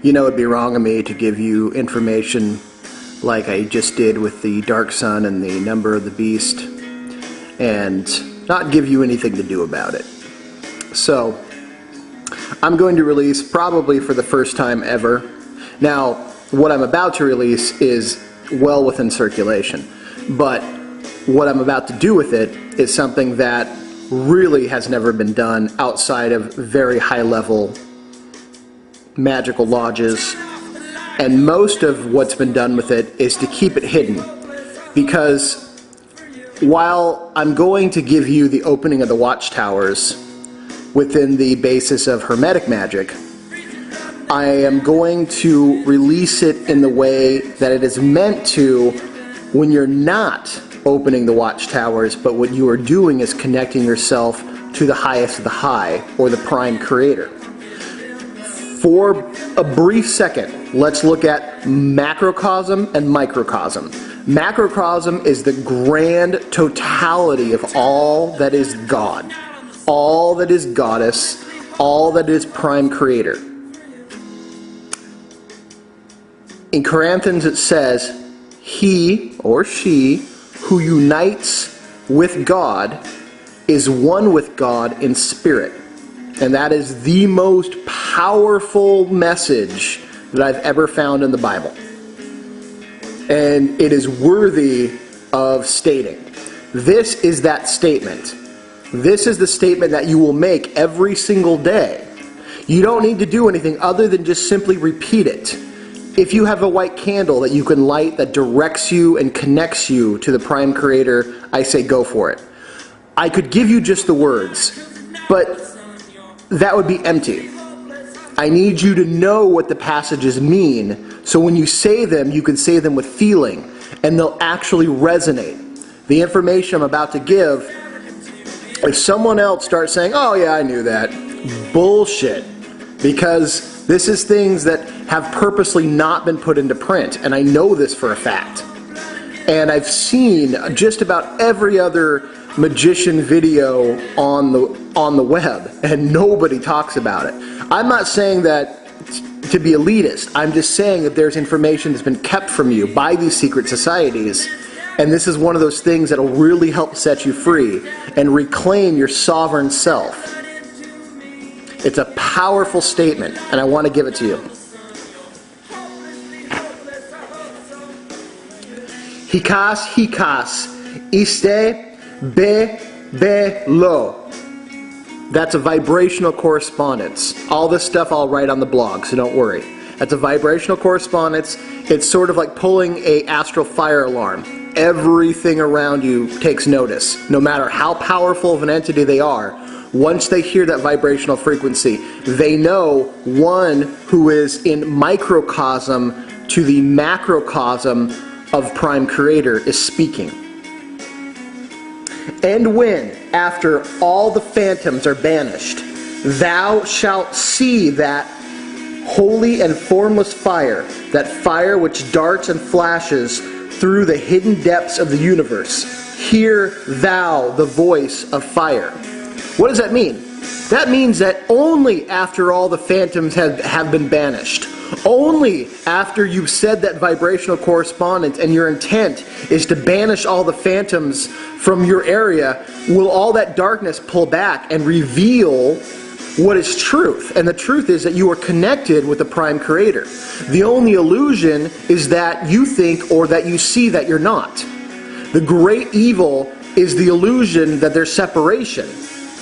You know it'd be wrong of me to give you information like I just did with the dark sun and the number of the beast and not give you anything to do about it. So I'm going to release, probably for the first time ever. Now, what I'm about to release is well within circulation, but what I'm about to do with it is something that really has never been done outside of very high level magical lodges, and most of what's been done with it is to keep it hidden, because while I'm going to give you the opening of the watchtowers within the basis of Hermetic magic, I am going to release it in the way that it is meant to when you're not opening the watchtowers, but what you are doing is connecting yourself to the highest of the high, or the prime creator. For a brief second, let's look at macrocosm and microcosm. Macrocosm is the grand totality of all that is God, all that is goddess, all that is prime creator. In Corinthians it says, he or she who unites with God is one with God in spirit. And that is the most powerful message that I've ever found in the Bible. And it is worthy of stating. This is that statement. This is the statement that you will make every single day. You don't need to do anything other than just simply repeat it. If you have a white candle that you can light that directs you and connects you to the prime creator, I say go for it. I could give you just the words, but that would be empty. I need you to know what the passages mean, so when you say them, you can say them with feeling, and they'll actually resonate. The information I'm about to give, if someone else starts saying, oh yeah, I knew that, bullshit. Because this is things that have purposely not been put into print, and I know this for a fact. And I've seen just about every other magician video on the web, and nobody talks about it. I'm not saying that to be elitist. I'm just saying that there's information that's been kept from you by these secret societies, and this is one of those things that'll really help set you free and reclaim your sovereign self. It's a powerful statement, and I want to give it to you. Hikas, iste, be, lo. That's a vibrational correspondence. All this stuff I'll write on the blog, so don't worry. That's a vibrational correspondence. It's sort of like pulling an astral fire alarm. Everything around you takes notice. No matter how powerful of an entity they are, once they hear that vibrational frequency, they know one who is in microcosm to the macrocosm of Prime Creator is speaking. And when, after all the phantoms are banished, thou shalt see that holy and formless fire, that fire which darts and flashes through the hidden depths of the universe, hear thou the voice of fire. What does that mean? That means that only after all the phantoms have been banished, only after you've said that vibrational correspondence and your intent is to banish all the phantoms from your area, will all that darkness pull back and reveal what is truth. And the truth is that you are connected with the Prime Creator. The only illusion is that you think or that you see that you're not. The great evil is the illusion that there's separation.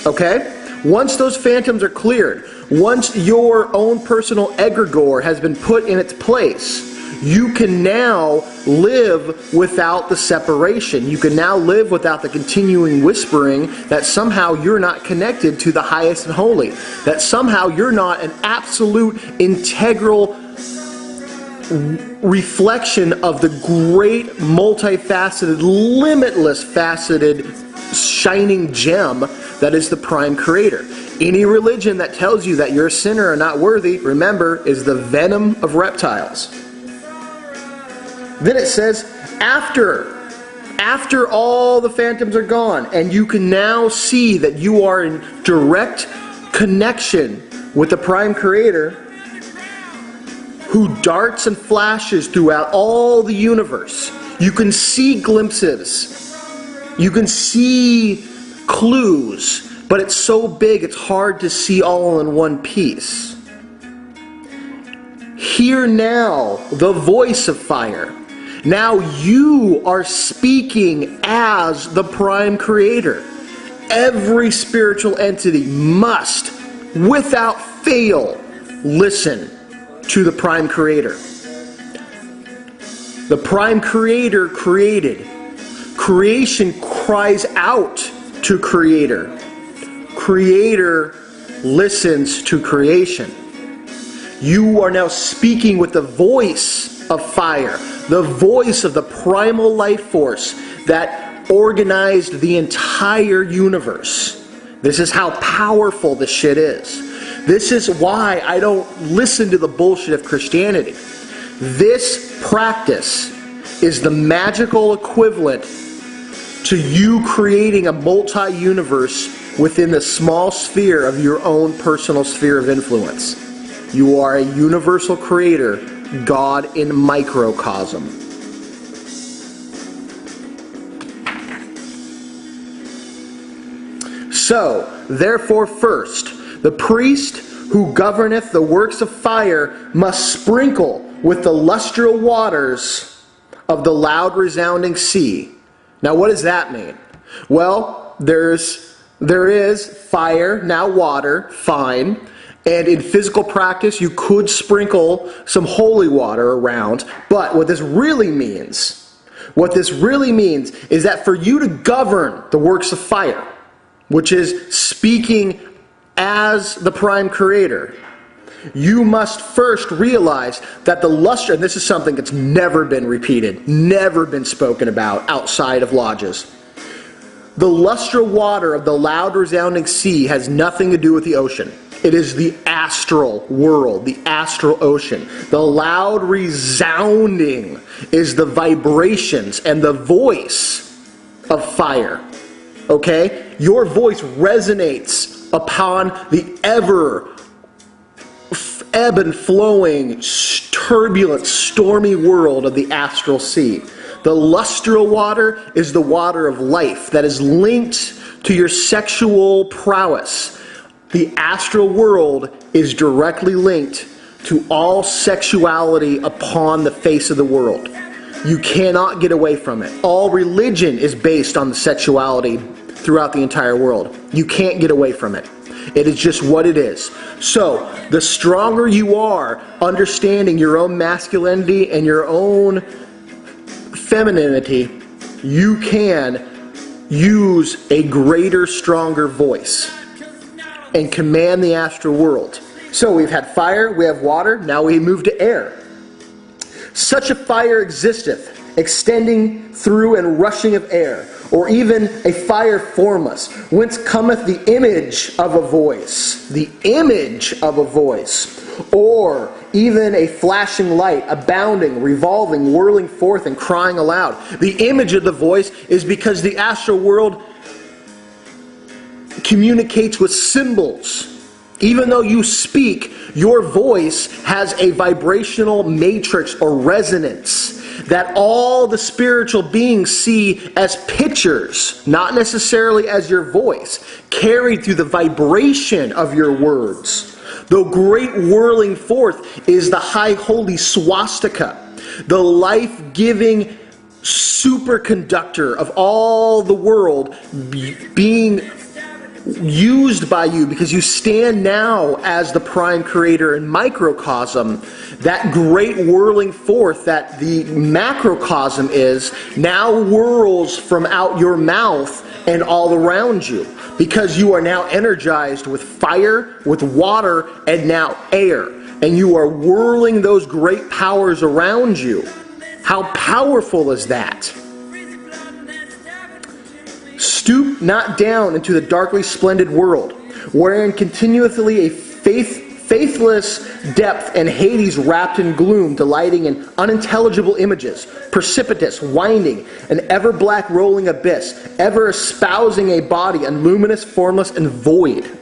Okay? Once those phantoms are cleared, once your own personal egregore has been put in its place, you can now live without the separation. You can now live without the continuing whispering that somehow you're not connected to the highest and holy. That somehow you're not an absolute integral reflection of the great multifaceted, limitless faceted, shining gem that is the Prime Creator. Any religion that tells you that you're a sinner or not worthy, remember, is the venom of reptiles. Then it says, after all the phantoms are gone, and you can now see that you are in direct connection with the Prime Creator, who darts and flashes throughout all the universe. You can see glimpses. You can see clues, but it's so big it's hard to see all in one piece. Hear now the voice of fire. Now you are speaking as the prime creator. Every spiritual entity must, without fail, listen to the prime creator. The prime creator created. Creation cries out to creator. Creator listens to creation. You are now speaking with the voice of fire, the voice of the primal life force that organized the entire universe. This is how powerful this shit is. This is why I don't listen to the bullshit of Christianity. This practice is the magical equivalent to you creating a multi-universe within the small sphere of your own personal sphere of influence. You are a universal creator, God in microcosm. So, therefore first, the priest who governeth the works of fire must sprinkle with the lustral waters of the loud resounding sea. Now what does that mean? Well, there is fire, now water, fine. And in physical practice, you could sprinkle some holy water around. But what this really means is that for you to govern the works of fire, which is speaking as the prime creator, you must first realize that the luster, and this is something that's never been repeated, never been spoken about outside of lodges. The lustral water of the loud resounding sea has nothing to do with the ocean. It is the astral world, the astral ocean. The loud resounding is the vibrations and the voice of fire. Okay? Your voice resonates upon the ever ebb and flowing, turbulent, stormy world of the astral sea. The lustral water is the water of life that is linked to your sexual prowess. The astral world is directly linked to all sexuality upon the face of the world. You cannot get away from it. All religion is based on the sexuality throughout the entire world. You can't get away from it. It is just what it is. So, the stronger you are understanding your own masculinity and your own femininity, you can use a greater, stronger voice and command the astral world. So we've had fire, we have water, now we move to air. Such a fire existeth, extending through and rushing of air, or even a fire formless, whence cometh the image of a voice, or even a flashing light, abounding, revolving, whirling forth, and crying aloud. The image of the voice is because the astral world communicates with symbols. Even though you speak, your voice has a vibrational matrix or resonance that all the spiritual beings see as pictures, not necessarily as your voice, carried through the vibration of your words. The great whirling forth is the high holy swastika, the life-giving superconductor of all the world being used by you because you stand now as the prime creator in microcosm. That great whirling forth that the macrocosm is now whirls from out your mouth and all around you because you are now energized with fire, with water, and now air. And you are whirling those great powers around you. How powerful is that? Stoop not down into the darkly splendid world, wherein continually a faithless depth and Hades wrapped in gloom, delighting in unintelligible images, precipitous, winding, an ever-black rolling abyss, ever espousing a body, unluminous, formless, and void.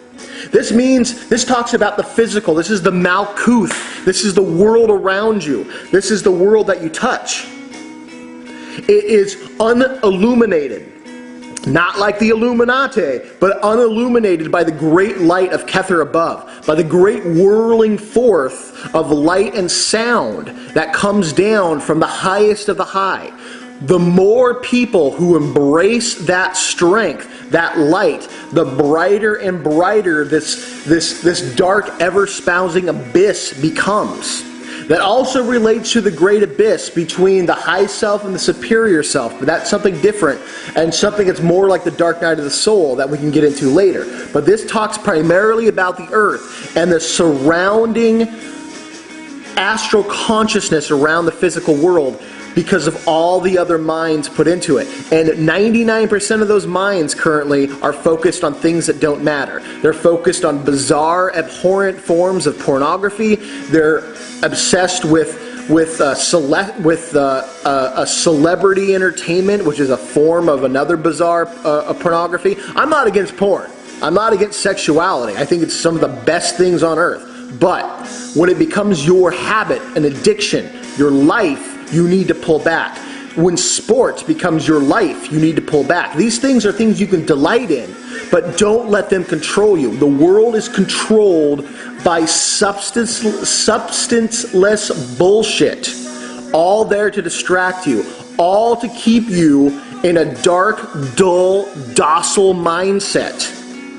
This talks about the physical. This is the Malkuth. This is the world around you. This is the world that you touch. It is unilluminated. Not like the Illuminati, but unilluminated by the great light of Kether above, by the great whirling forth of light and sound that comes down from the highest of the high. The more people who embrace that strength, that light, the brighter and brighter this dark, ever-spousing abyss becomes. That also relates to the great abyss between the high self and the superior self, but that's something different and something that's more like the dark night of the soul that we can get into later. But this talks primarily about the earth and the surrounding astral consciousness around the physical world because of all the other minds put into it. And 99% of those minds currently are focused on things that don't matter. They're focused on bizarre, abhorrent forms of pornography. They're obsessed with celebrity entertainment, which is a form of another bizarre pornography. I'm not against porn. I'm not against sexuality. I think it's some of the best things on earth. But when it becomes your habit, an addiction, your life, you need to pull back. When sports becomes your life, you need to pull back. These things are things you can delight in, but don't let them control you. The world is controlled by substanceless bullshit, all there to distract you, all to keep you in a dark, dull, docile mindset.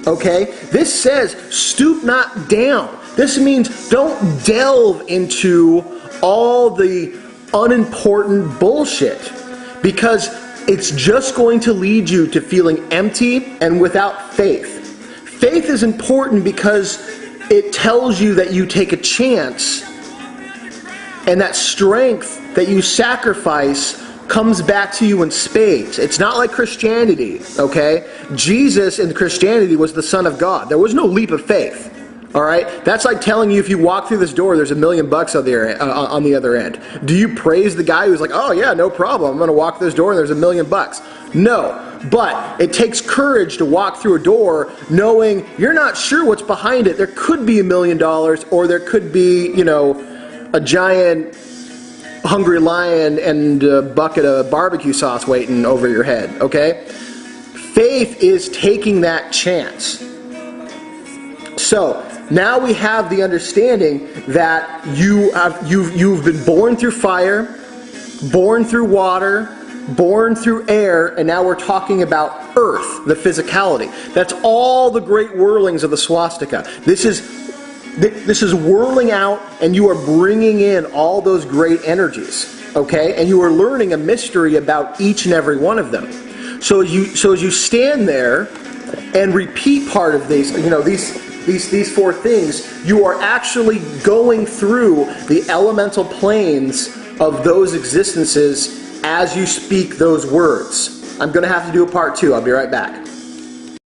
Okay? This says, stoop not down. This means don't delve into all the unimportant bullshit, because it's just going to lead you to feeling empty and without faith. Faith is important because it tells you that you take a chance, and that strength that you sacrifice comes back to you in spades. It's not like Christianity, okay? Jesus in Christianity was the Son of God. There was no leap of faith. All right, that's like telling you if you walk through this door, there's $1 million on the other end. Do you praise the guy who's like, oh yeah, no problem, I'm going to walk through this door and there's $1 million? No, but it takes courage to walk through a door knowing you're not sure what's behind it. There could be $1 million, or there could be, a giant hungry lion and a bucket of barbecue sauce waiting over your head. Okay, faith is taking that chance. So now we have the understanding that you've been born through fire, born through water, born through air, and now we're talking about earth, the physicality. That's all the great whirlings of the swastika. This is whirling out, and you are bringing in all those great energies, okay? And you are learning a mystery about each and every one of them. So as you stand there and repeat part of these, these four things, you are actually going through the elemental planes of those existences as you speak those words. I'm going to have to do a part 2. I'll be right back.